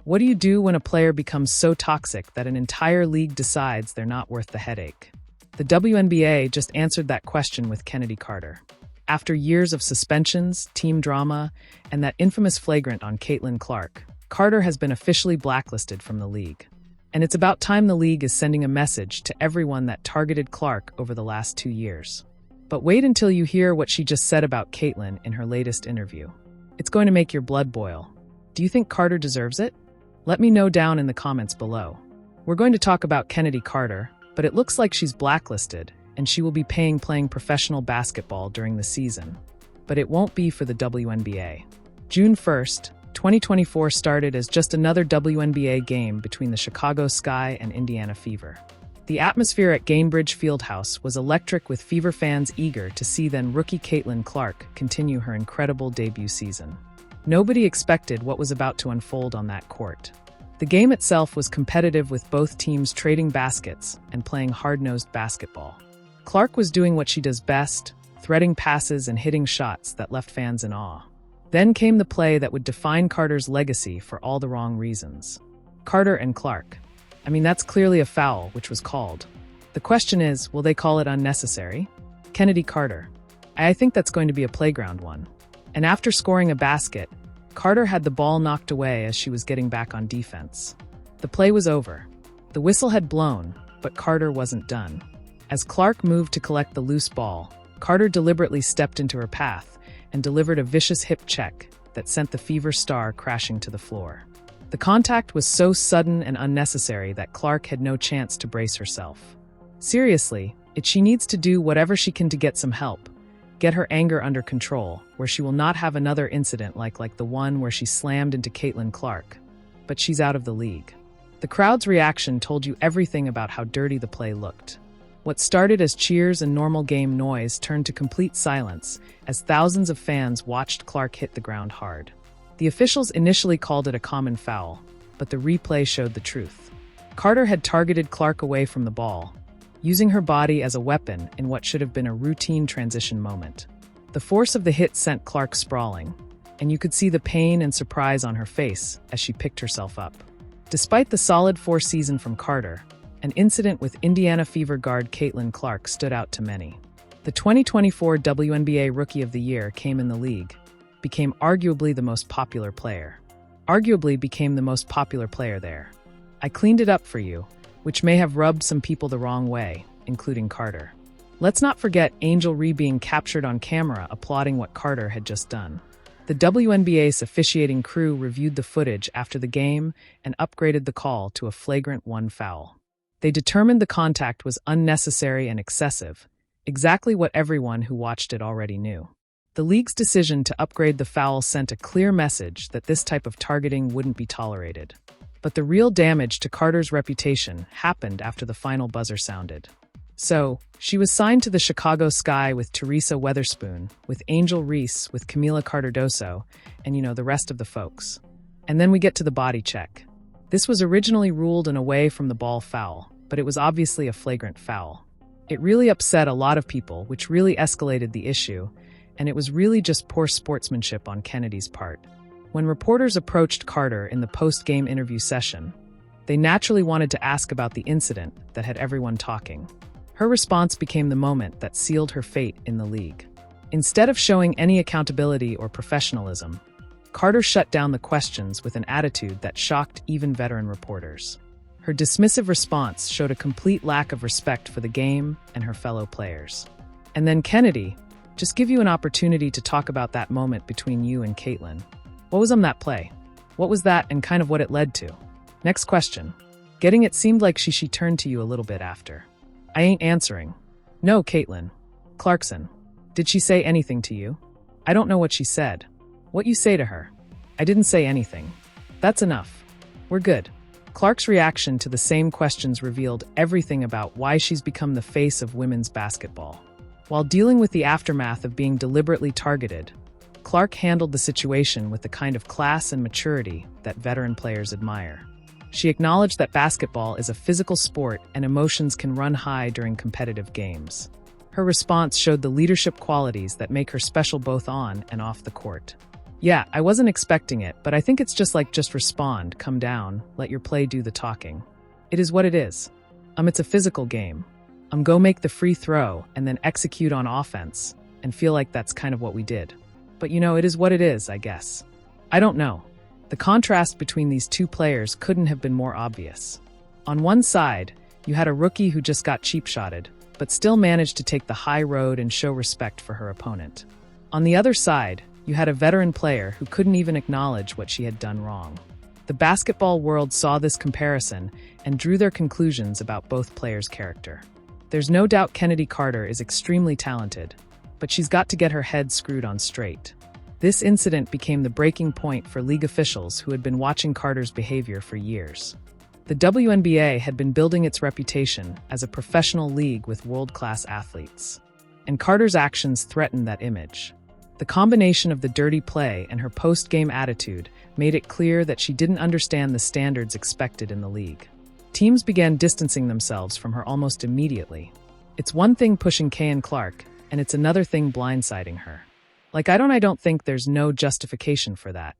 What do you do when a player becomes so toxic that an entire league decides they're not worth the headache? The WNBA just answered that question with Chennedy Carter. After years of suspensions, team drama, and that infamous flagrant on Caitlin Clark, Carter has been officially blacklisted from the league. And it's about time the league is sending a message to everyone that targeted Clark over the last 2 years. But wait until you hear what she just said about Caitlin in her latest interview. It's going to make your blood boil. Do you think Carter deserves it? Let me know down in the comments below. We're going to talk about Chennedy Carter, but it looks like she's blacklisted, and she will be playing professional basketball during the season. But it won't be for the WNBA. June 1st, 2024 started as just another WNBA game between the Chicago Sky and Indiana Fever. The atmosphere at Gainbridge Fieldhouse was electric, with Fever fans eager to see then-rookie Caitlin Clark continue her incredible debut season. Nobody expected what was about to unfold on that court. The game itself was competitive, with both teams trading baskets and playing hard-nosed basketball. Clark was doing what she does best, threading passes and hitting shots that left fans in awe. Then came the play that would define Carter's legacy for all the wrong reasons. Carter and Clark. That's clearly a foul, which was called. The question is, will they call it unnecessary? Chennedy Carter. I think that's going to be a playground one. And after scoring a basket, Carter had the ball knocked away as she was getting back on defense. The play was over. The whistle had blown, but Carter wasn't done. As Clark moved to collect the loose ball, Carter deliberately stepped into her path and delivered a vicious hip check that sent the Fever star crashing to the floor. The contact was so sudden and unnecessary that Clark had no chance to brace herself. Seriously, she needs to do whatever she can to get some help, get her anger under control, where she will not have another incident like the one where she slammed into Caitlin Clark. But she's out of the league. The crowd's reaction told you everything about how dirty the play looked. What started as cheers and normal game noise turned to complete silence as thousands of fans watched Clark hit the ground hard. The officials initially called it a common foul, but the replay showed the truth. Carter had targeted Clark away from the ball, using her body as a weapon in what should have been a routine transition moment. The force of the hit sent Clark sprawling, and you could see the pain and surprise on her face as she picked herself up. Despite the solid 4 season from Carter, an incident with Indiana Fever guard Caitlin Clark stood out to many. The 2024 WNBA Rookie of the Year came in the league, became arguably the most popular player. There. I cleaned it up for you, which may have rubbed some people the wrong way, including Carter. Let's not forget Angel Ree being captured on camera applauding what Carter had just done. The WNBA's officiating crew reviewed the footage after the game and upgraded the call to a flagrant 1 foul. They determined the contact was unnecessary and excessive, exactly what everyone who watched it already knew. The league's decision to upgrade the foul sent a clear message that this type of targeting wouldn't be tolerated. But the real damage to Carter's reputation happened after the final buzzer sounded. So, she was signed to the Chicago Sky with Teresa Weatherspoon, with Angel Reese, with Camila Cardoso, and the rest of the folks. And then we get to the body check. This was originally ruled an away from the ball foul, but it was obviously a flagrant foul. It really upset a lot of people, which really escalated the issue, and it was really just poor sportsmanship on Kennedy's part. When reporters approached Carter in the post-game interview session, they naturally wanted to ask about the incident that had everyone talking. Her response became the moment that sealed her fate in the league. Instead of showing any accountability or professionalism, Carter shut down the questions with an attitude that shocked even veteran reporters. Her dismissive response showed a complete lack of respect for the game and her fellow players. And then Chennedy, just give you an opportunity to talk about that moment between you and Caitlin. What was on that play? What was that and kind of what it led to? Next question. Getting it seemed like she turned to you a little bit after. I ain't answering. No, Caitlin. Clarkson. Did she say anything to you? I don't know what she said. What you say to her? I didn't say anything. That's enough. We're good. Clark's reaction to the same questions revealed everything about why she's become the face of women's basketball. While dealing with the aftermath of being deliberately targeted, Clark handled the situation with the kind of class and maturity that veteran players admire. She acknowledged that basketball is a physical sport and emotions can run high during competitive games. Her response showed the leadership qualities that make her special both on and off the court. Yeah, I wasn't expecting it, but I think it's just respond, come down, let your play do the talking. It is what it is. It's a physical game. Go make the free throw and then execute on offense, and feel like that's kind of what we did. But it is what it is, I guess. I don't know. The contrast between these two players couldn't have been more obvious. On one side, you had a rookie who just got cheap-shotted, but still managed to take the high road and show respect for her opponent. On the other side, you had a veteran player who couldn't even acknowledge what she had done wrong. The basketball world saw this comparison and drew their conclusions about both players' character. There's no doubt Chennedy Carter is extremely talented, but she's got to get her head screwed on straight. This incident became the breaking point for league officials who had been watching Carter's behavior for years. The WNBA had been building its reputation as a professional league with world-class athletes, and Carter's actions threatened that image. The combination of the dirty play and her post-game attitude made it clear that she didn't understand the standards expected in the league. Teams began distancing themselves from her almost immediately. It's one thing pushing Kayan Clark, and it's another thing blindsiding her. I don't think there's no justification for that.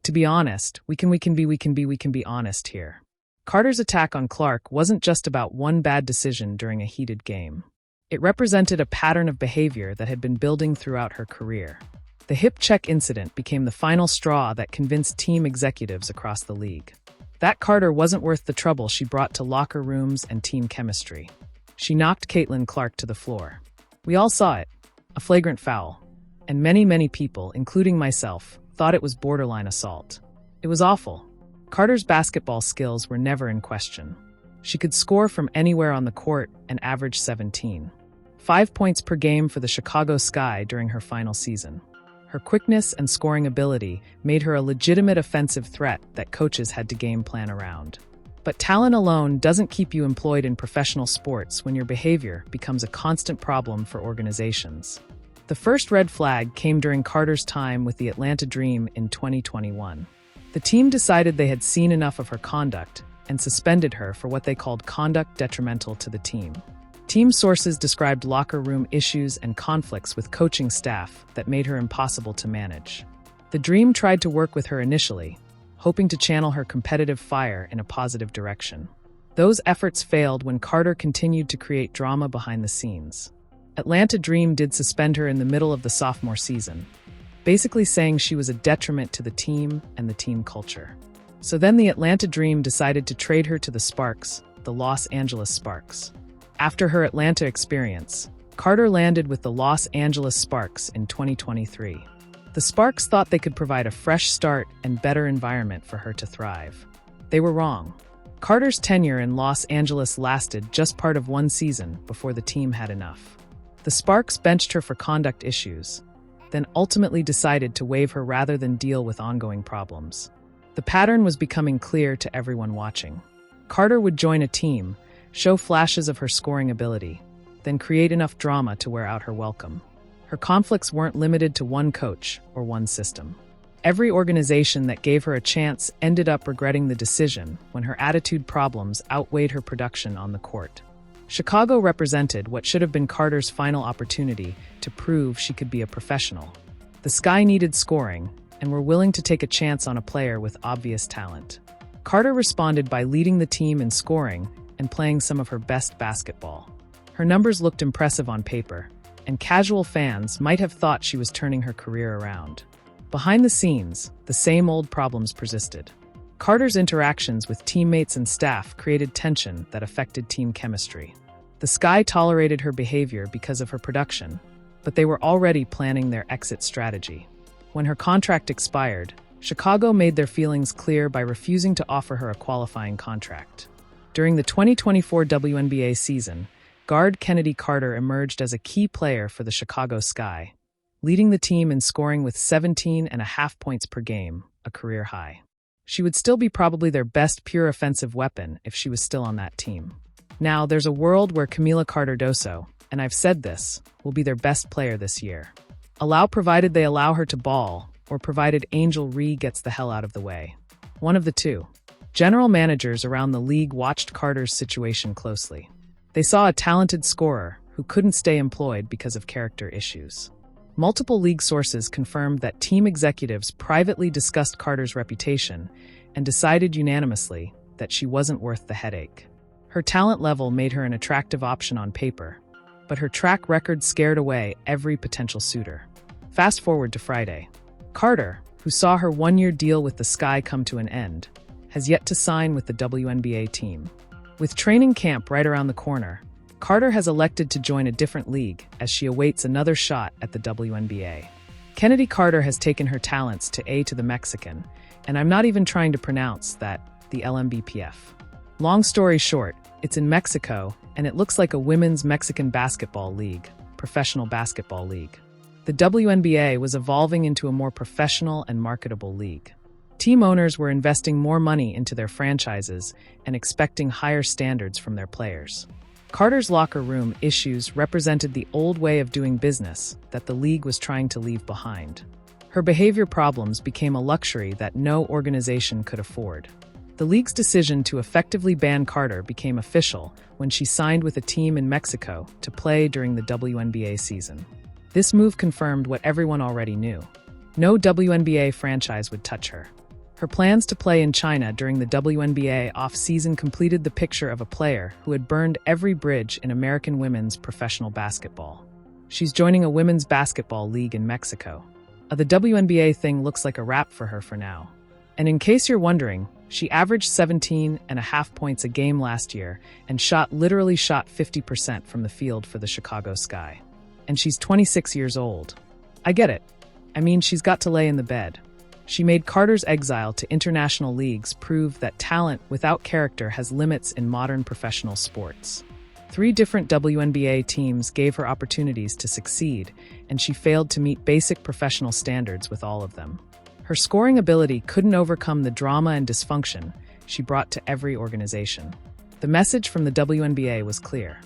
To be honest, we can be honest here. Carter's attack on Clark wasn't just about one bad decision during a heated game. It represented a pattern of behavior that had been building throughout her career. The hip check incident became the final straw that convinced team executives across the league that Carter wasn't worth the trouble she brought to locker rooms and team chemistry. She knocked Caitlin Clark to the floor. We all saw it, a flagrant foul, and many people, including myself, thought it was borderline assault. It was awful. Carter's basketball skills were never in question. She could score from anywhere on the court and averaged 5 points per game for the Chicago Sky during her final season. Her quickness and scoring ability made her a legitimate offensive threat that coaches had to game plan around. But talent alone doesn't keep you employed in professional sports when your behavior becomes a constant problem for organizations. The first red flag came during Carter's time with the Atlanta Dream in 2021. The team decided they had seen enough of her conduct and suspended her for what they called conduct detrimental to the team. Team sources described locker room issues and conflicts with coaching staff that made her impossible to manage. The Dream tried to work with her initially, hoping to channel her competitive fire in a positive direction. Those efforts failed when Carter continued to create drama behind the scenes. Atlanta Dream did suspend her in the middle of the sophomore season, basically saying she was a detriment to the team and the team culture. So then the Atlanta Dream decided to trade her to the Sparks, the Los Angeles Sparks. After her Atlanta experience, Carter landed with the Los Angeles Sparks in 2023. The Sparks thought they could provide a fresh start and better environment for her to thrive. They were wrong. Carter's tenure in Los Angeles lasted just part of one season before the team had enough. The Sparks benched her for conduct issues, then ultimately decided to waive her rather than deal with ongoing problems. The pattern was becoming clear to everyone watching. Carter would join a team, show flashes of her scoring ability, then create enough drama to wear out her welcome. Her conflicts weren't limited to one coach or one system. Every organization that gave her a chance ended up regretting the decision when her attitude problems outweighed her production on the court. Chicago represented what should have been Carter's final opportunity to prove she could be a professional. The Sky needed scoring and were willing to take a chance on a player with obvious talent. Carter responded by leading the team in scoring and playing some of her best basketball. Her numbers looked impressive on paper, and casual fans might have thought she was turning her career around. Behind the scenes, the same old problems persisted. Carter's interactions with teammates and staff created tension that affected team chemistry. The Sky tolerated her behavior because of her production, but they were already planning their exit strategy. When her contract expired, Chicago made their feelings clear by refusing to offer her a qualifying contract. During the 2024 WNBA season, guard Chennedy Carter emerged as a key player for the Chicago Sky, leading the team in scoring with 17.5 points per game, a career high. She would still be probably their best pure offensive weapon if she was still on that team. Now, there's a world where Camila Cardoso, and I've said this, will be their best player this year. Provided they allow her to ball, or provided Angel Ree gets the hell out of the way. One of the two. General managers around the league watched Carter's situation closely. They saw a talented scorer who couldn't stay employed because of character issues. Multiple league sources confirmed that team executives privately discussed Carter's reputation and decided unanimously that she wasn't worth the headache. Her talent level made her an attractive option on paper, but her track record scared away every potential suitor. Fast forward to Friday. Carter, who saw her one-year deal with the Sky come to an end, has yet to sign with the WNBA team. With training camp right around the corner, Carter has elected to join a different league as she awaits another shot at the WNBA. Chennedy Carter has taken her talents to the Mexican, and I'm not even trying to pronounce that, the LMBPF. Long story short, it's in Mexico, and it looks like a women's Mexican basketball league, professional basketball league. The WNBA was evolving into a more professional and marketable league. Team owners were investing more money into their franchises and expecting higher standards from their players. Carter's locker room issues represented the old way of doing business that the league was trying to leave behind. Her behavior problems became a luxury that no organization could afford. The league's decision to effectively ban Carter became official when she signed with a team in Mexico to play during the WNBA season. This move confirmed what everyone already knew. No WNBA franchise would touch her. Her plans to play in China during the WNBA off-season completed the picture of a player who had burned every bridge in American women's professional basketball. She's joining a women's basketball league in Mexico. The WNBA thing looks like a wrap for her for now. And in case you're wondering, she averaged 17.5 points a game last year and literally shot 50% from the field for the Chicago Sky. And she's 26 years old. I get it. I mean, she's got to lay in the bed. She made Carter's exile to international leagues prove that talent without character has limits in modern professional sports. 3 different WNBA teams gave her opportunities to succeed, and she failed to meet basic professional standards with all of them. Her scoring ability couldn't overcome the drama and dysfunction she brought to every organization. The message from the WNBA was clear.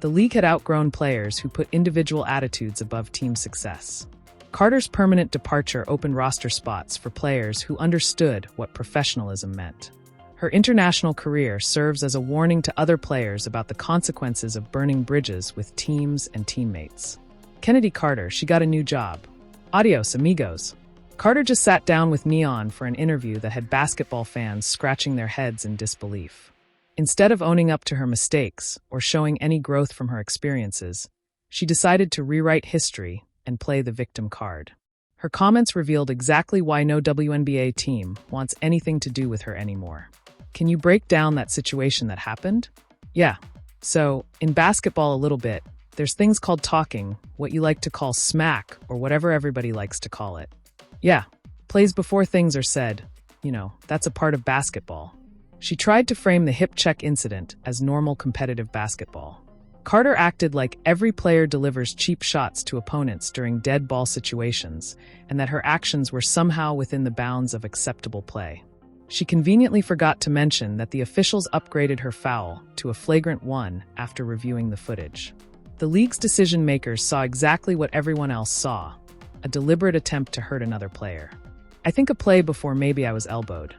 The league had outgrown players who put individual attitudes above team success. Carter's permanent departure opened roster spots for players who understood what professionalism meant. Her international career serves as a warning to other players about the consequences of burning bridges with teams and teammates. Chennedy Carter, she got a new job. Adios, amigos. Carter just sat down with Neon for an interview that had basketball fans scratching their heads in disbelief. Instead of owning up to her mistakes or showing any growth from her experiences, she decided to rewrite history and play the victim card. Her comments revealed exactly why no WNBA team wants anything to do with her anymore. Can you break down that situation that happened? Yeah. So, in basketball a little bit, there's things called talking, what you like to call smack, or whatever everybody likes to call it. Yeah, plays before things are said. That's a part of basketball. She tried to frame the hip check incident as normal competitive basketball. Carter acted like every player delivers cheap shots to opponents during dead ball situations, and that her actions were somehow within the bounds of acceptable play. She conveniently forgot to mention that the officials upgraded her foul to a flagrant 1 after reviewing the footage. The league's decision-makers saw exactly what everyone else saw, a deliberate attempt to hurt another player. I think a play before maybe I was elbowed.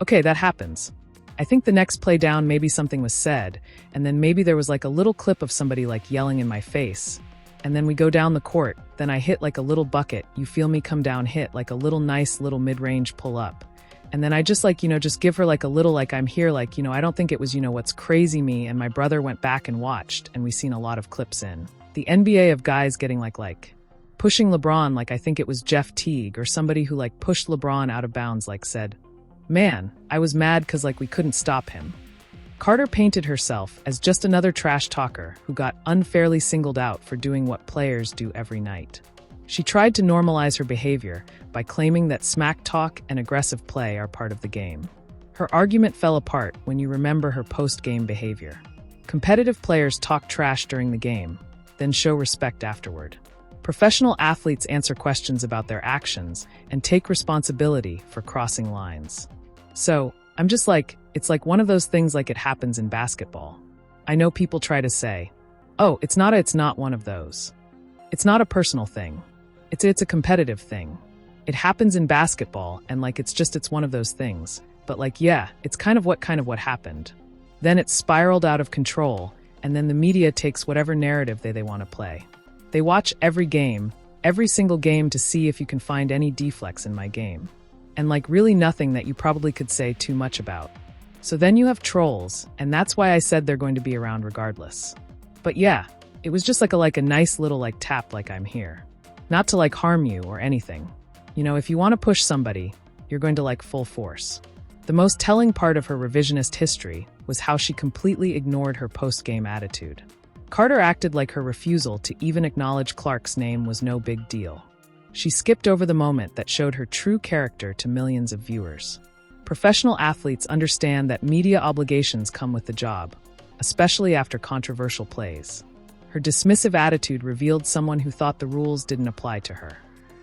Okay, that happens. I think the next play down maybe something was said, and then maybe there was like a little clip of somebody like yelling in my face. And then we go down the court, then I hit like a little bucket, you feel me come down hit like a little nice little mid-range pull up. And then I just just give her like a little like I'm here like, I don't think it was, what's crazy me and my brother went back and watched and we seen a lot of clips in the NBA of guys getting like pushing LeBron like I think it was Jeff Teague or somebody who like pushed LeBron out of bounds like said, "Man, I was mad cause like we couldn't stop him." Carter painted herself as just another trash talker who got unfairly singled out for doing what players do every night. She tried to normalize her behavior by claiming that smack talk and aggressive play are part of the game. Her argument fell apart when you remember her post-game behavior. Competitive players talk trash during the game, then show respect afterward. Professional athletes answer questions about their actions and take responsibility for crossing lines. So, I'm just like, it's like one of those things like it happens in basketball. I know people try to say, oh, it's not one of those. It's not a personal thing. It's a competitive thing. It happens in basketball and like it's one of those things. But like, yeah, it's kind of what happened. Then it spiraled out of control, and then the media takes whatever narrative they want to play. They watch every game, every single game to see if you can find any deflects in my game. And like really nothing that you probably could say too much about. So then you have trolls, and that's why I said they're going to be around regardless. But yeah, it was just like a nice little tap like I'm here. Not to harm you or anything. You know, if you want to push somebody, you're going to full force. The most telling part of her revisionist history was how she completely ignored her post-game attitude. Carter acted like her refusal to even acknowledge Clark's name was no big deal. She skipped over the moment that showed her true character to millions of viewers. Professional athletes understand that media obligations come with the job, especially after controversial plays. Her dismissive attitude revealed someone who thought the rules didn't apply to her.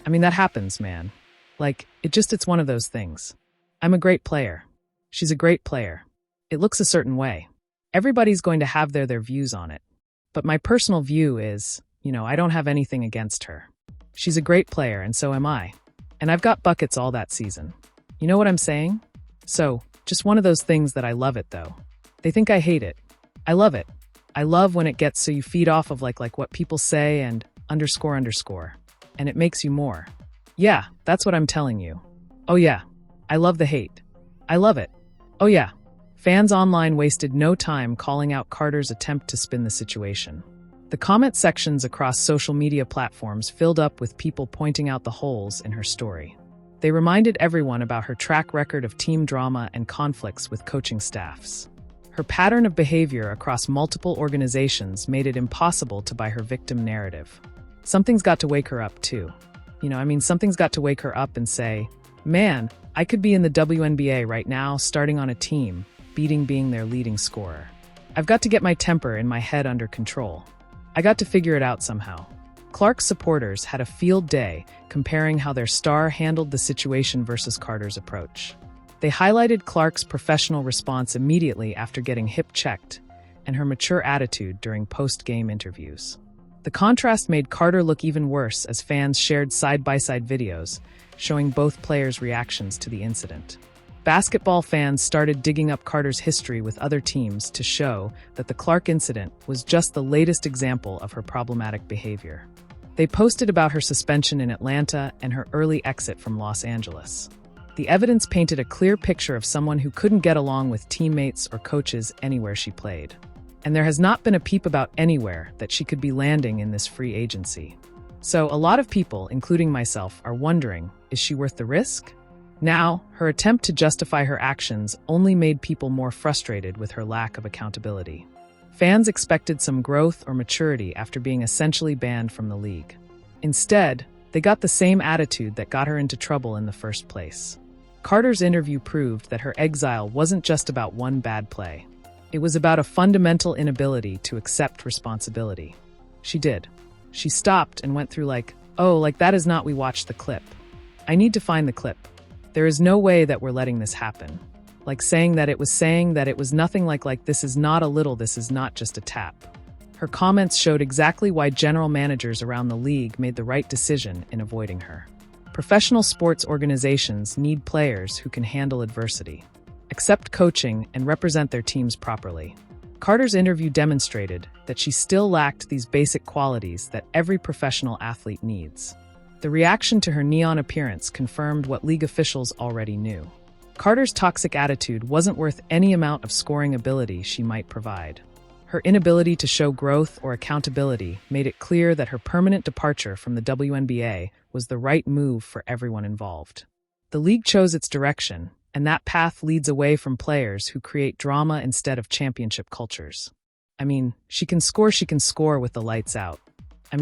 I mean, that happens, man. It's one of those things. I'm a great player. She's a great player. It looks a certain way. Everybody's going to have their views on it. But my personal view is, I don't have anything against her. She's a great player, and so am I. And I've got buckets all that season. You know what I'm saying? So, just one of those things that I love it, though. They think I hate it. I love it. I love when it gets so you feed off of what people say and __. And it makes you more. Yeah, that's what I'm telling you. Oh yeah, I love the hate. I love it. Oh yeah. Fans online wasted no time calling out Carter's attempt to spin the situation. The comment sections across social media platforms filled up with people pointing out the holes in her story. They reminded everyone about her track record of team drama and conflicts with coaching staffs. Her pattern of behavior across multiple organizations made it impossible to buy her victim narrative. Something's got to wake her up, too. Something's got to wake her up and say, man, I could be in the WNBA right now, starting on a team, being their leading scorer. I've got to get my temper in my head under control. I got to figure it out somehow. Clark's supporters had a field day comparing how their star handled the situation versus Carter's approach. They highlighted Clark's professional response immediately after getting hip-checked and her mature attitude during post-game interviews. The contrast made Carter look even worse as fans shared side-by-side videos showing both players' reactions to the incident. Basketball fans started digging up Carter's history with other teams to show that the Clark incident was just the latest example of her problematic behavior. They posted about her suspension in Atlanta and her early exit from Los Angeles. The evidence painted a clear picture of someone who couldn't get along with teammates or coaches anywhere she played. And there has not been a peep about anywhere that she could be landing in this free agency. So a lot of people, including myself, are wondering, is she worth the risk? Now, her attempt to justify her actions only made people more frustrated with her lack of accountability. Fans expected some growth or maturity after being essentially banned from the league. Instead, they got the same attitude that got her into trouble in the first place. Carter's interview proved that her exile wasn't just about one bad play. It was about a fundamental inability to accept responsibility. She did. She stopped and went through that is not we watched the clip. I need to find the clip. There is no way that we're letting this happen. Saying that it was nothing like this is not a little, this is not just a tap. Her comments showed exactly why general managers around the league made the right decision in avoiding her. Professional sports organizations need players who can handle adversity, accept coaching, and represent their teams properly. Carter's interview demonstrated that she still lacked these basic qualities that every professional athlete needs. The reaction to her neon appearance confirmed what league officials already knew. Carter's toxic attitude wasn't worth any amount of scoring ability she might provide. Her inability to show growth or accountability made it clear that her permanent departure from the WNBA was the right move for everyone involved. The league chose its direction, and that path leads away from players who create drama instead of championship cultures. She can score with the lights out.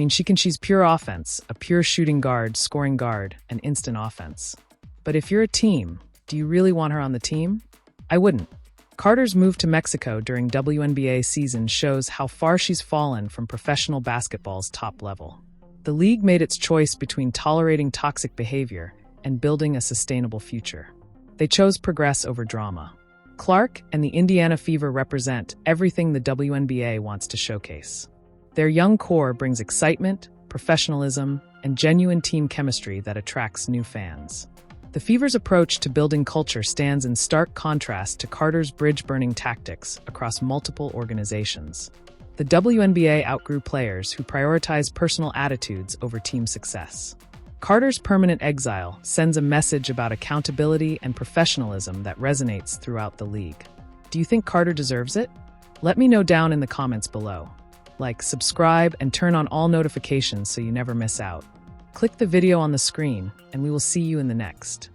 She's pure offense, a pure shooting guard, scoring guard, and instant offense. But if you're a team, do you really want her on the team? I wouldn't. Carter's move to Mexico during WNBA season shows how far she's fallen from professional basketball's top level. The league made its choice between tolerating toxic behavior and building a sustainable future. They chose progress over drama. Clark and the Indiana Fever represent everything the WNBA wants to showcase. Their young core brings excitement, professionalism, and genuine team chemistry that attracts new fans. The Fever's approach to building culture stands in stark contrast to Carter's bridge-burning tactics across multiple organizations. The WNBA outgrew players who prioritize personal attitudes over team success. Carter's permanent exile sends a message about accountability and professionalism that resonates throughout the league. Do you think Carter deserves it? Let me know down in the comments below. Like, subscribe, and turn on all notifications so you never miss out. Click the video on the screen, and we will see you in the next.